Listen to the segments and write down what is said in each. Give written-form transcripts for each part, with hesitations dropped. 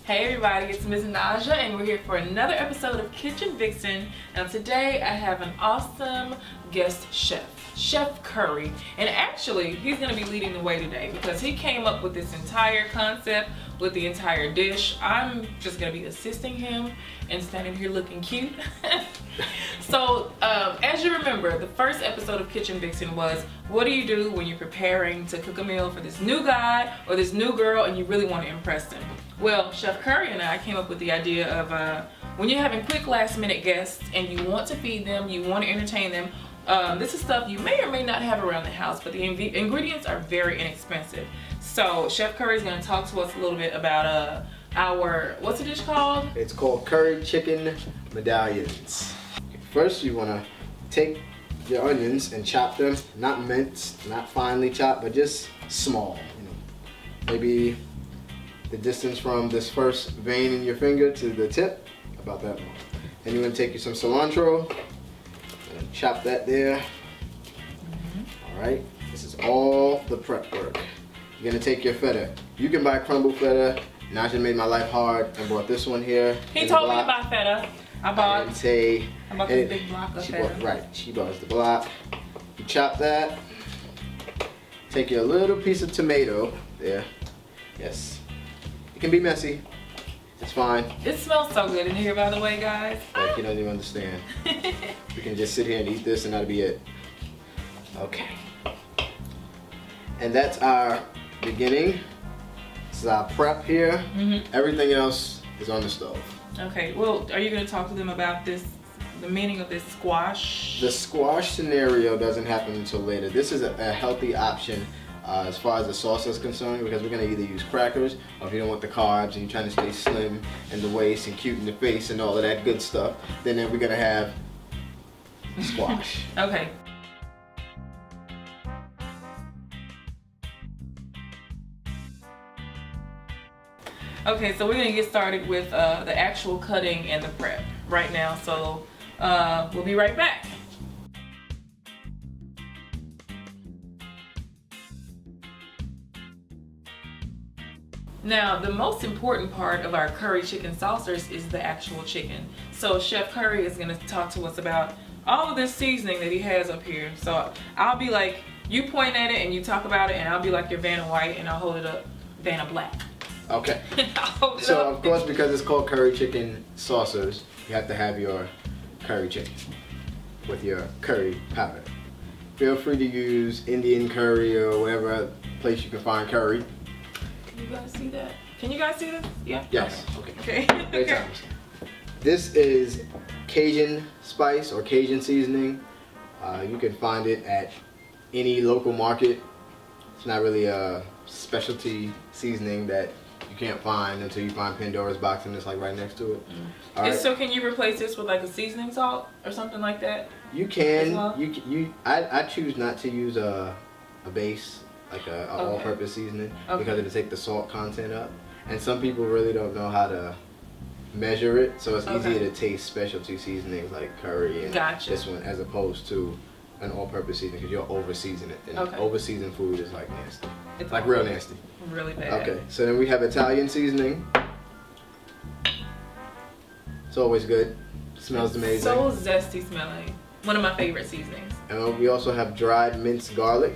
Hey everybody, it's Ms. Naja and we're here for another episode of Kitchen Vixen. And today I have an awesome guest chef, Chef Curry. And actually, he's gonna be leading the way today because he came up with this entire concept with the entire dish. I'm just gonna be assisting him and standing here looking cute. So, as you remember, the first episode of Kitchen Vixen was, what do you do when you're preparing to cook a meal for this new guy or this new girl and you really want to impress them? Well, Chef Curry and I came up with the idea of when you're having quick last minute guests and you want to feed them, you want to entertain them, this is stuff you may or may not have around the house, but the ingredients are very inexpensive. So Chef Curry is going to talk to us a little bit about our, what's the dish called? It's called curry chicken medallions. First, you want to take your onions and chop them, not minced, not finely chopped, but just small. You know, maybe the distance from this first vein in your finger to the tip, about that long. And you want to take you some cilantro and chop that there. All right, this is all the prep work. You're gonna take your feta. You can buy crumbled feta. Naja made my life hard and brought this one here. He told me to buy feta. I bought this big block of feta. She bought the block. You chop that. Take your little piece of tomato there. Yes. It can be messy. It's fine. It smells so good in here, by the way, guys. Like you don't even understand. We can just sit here and eat this and that'll be it. Okay. And that's our beginning. This is our prep here. Everything else is on the stove. Okay, well, are you going to talk to them about this, the meaning of this squash? The squash scenario doesn't happen until later. This is a healthy option as far as the sauce is concerned, because we're going to either use crackers, or if you don't want the carbs and you're trying to stay slim in the waist and cute in the face and all of that good stuff, then we're going to have squash. Okay. Okay, so we're gonna get started with the actual cutting and the prep right now. So we'll be right back. Now, the most important part of our curry chicken saucers is the actual chicken. So Chef Curry is gonna talk to us about all of this seasoning that he has up here. So I'll be like, you point at it and you talk about it, and I'll be like your Vanna White and I'll hold it up, Vanna Black. Okay. So of course, because it's called curry chicken saucers, you have to have your curry chicken with your curry powder. Feel free to use Indian curry or whatever place you can find curry. Can you guys see that? Can you guys see this? Yeah? Yes. Okay. Great times. This is Cajun spice or Cajun seasoning. You can find it at any local market. It's not really a specialty seasoning that you can't find until you find Pandora's box and it's like right next to it. All right. So can you replace this with like a seasoning salt or something like that? You can. Well? I choose not to use a base, like a all-purpose seasoning, because it'll take the salt content up. And some people really don't know how to measure it, so it's easier to taste specialty seasonings like curry and this one as opposed to an all-purpose seasoning, because you'll over-season it. And over-seasoned food is like nasty. It's like real nasty. Really bad. Okay, so then we have Italian seasoning. It's always good. Smells amazing. So zesty smelling. One of my favorite seasonings. And we also have dried minced garlic.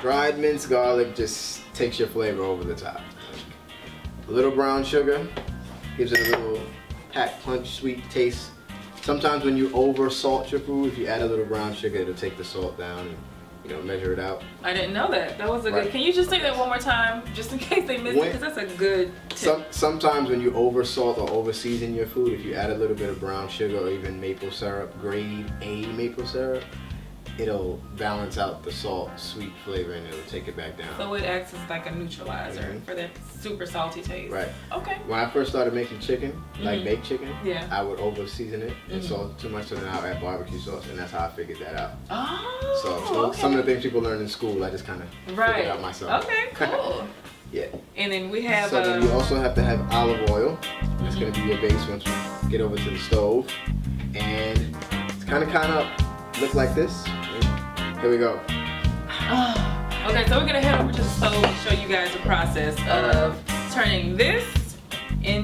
Dried minced garlic just takes your flavor over the top. A little brown sugar gives it a little packed punch, sweet taste. Sometimes when you over salt your food, if you add a little brown sugar, it'll take the salt down and, you know, measure it out. I didn't know that. That was a good. Can you just say that one more time, just in case they missed it? Because that's a good tip. Sometimes when you over salt or over season your food, if you add a little bit of brown sugar or even maple syrup, grade A maple syrup, it'll balance out the salt, sweet flavor, and it'll take it back down. So it acts as like a neutralizer for that super salty taste. Right. Okay. When I first started making chicken, like baked chicken, I would over season it and salt it too much, so then I'll add barbecue sauce, and that's how I figured that out. Oh. So some of the things people learn in school, I just kind of figured out myself. Okay, cool. Yeah. And then we have. So then you also have to have olive oil. That's going to be your base once you get over to the stove, and it's kind of look like this. Here we go. Okay, so we're gonna head over to the stove and show you guys the process of turning this into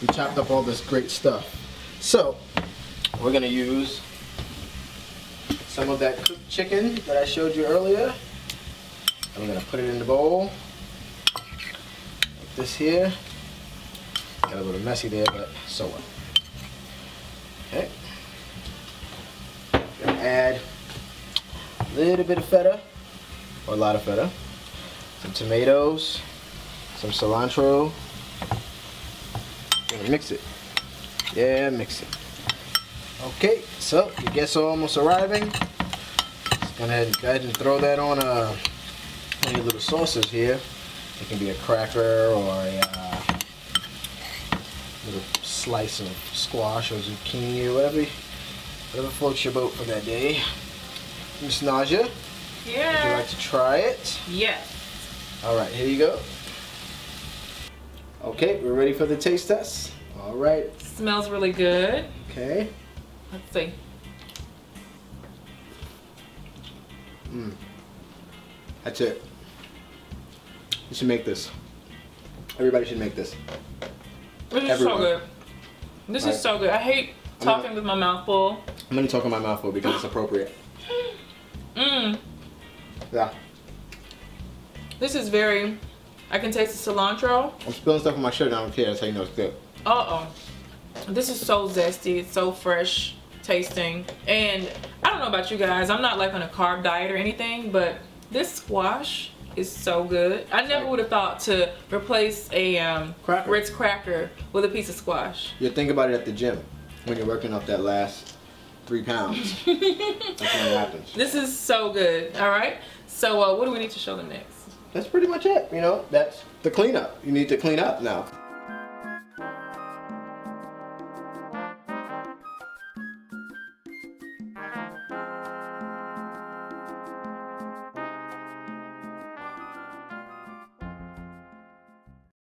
we chopped up all this great stuff. So we're gonna use some of that cooked chicken that I showed you earlier. And we're gonna put it in the bowl. Like this here. Got a little messy there, but so what. Okay. Gonna add a little bit of feta, or a lot of feta. Some tomatoes, some cilantro. Gonna mix it. Yeah, mix it. Okay, so your guests are almost arriving. Just gonna go ahead and throw that on one of your little sauces here. It can be a cracker or a little slice of squash or zucchini or whatever floats your boat for that day. Miss Naja, Yeah. would you like to try it? Yes. All right, here you go. Okay, we're ready for the taste test. All right. Smells really good. Okay. Let's see. That's it. You should make this. Everybody should make this. This is Everyone. so good. This is so good. I hate talking with my mouth full. I'm gonna talk in my mouth full because it's appropriate. Mmm. Yeah. This is very. I can taste the cilantro. I'm spilling stuff on my shirt. I don't care. That's how you know it's good. This is so zesty. It's so fresh tasting. And I don't know about you guys. I'm not like on a carb diet or anything, but this squash is so good. I never would have thought to replace a Cracker. Ritz cracker with a piece of squash. You think about it at the gym when you're working up that last 3 pounds. That's when it happens. This is so good. All right. So what do we need to show them next? That's pretty much it. You know, that's the cleanup. You need to clean up now.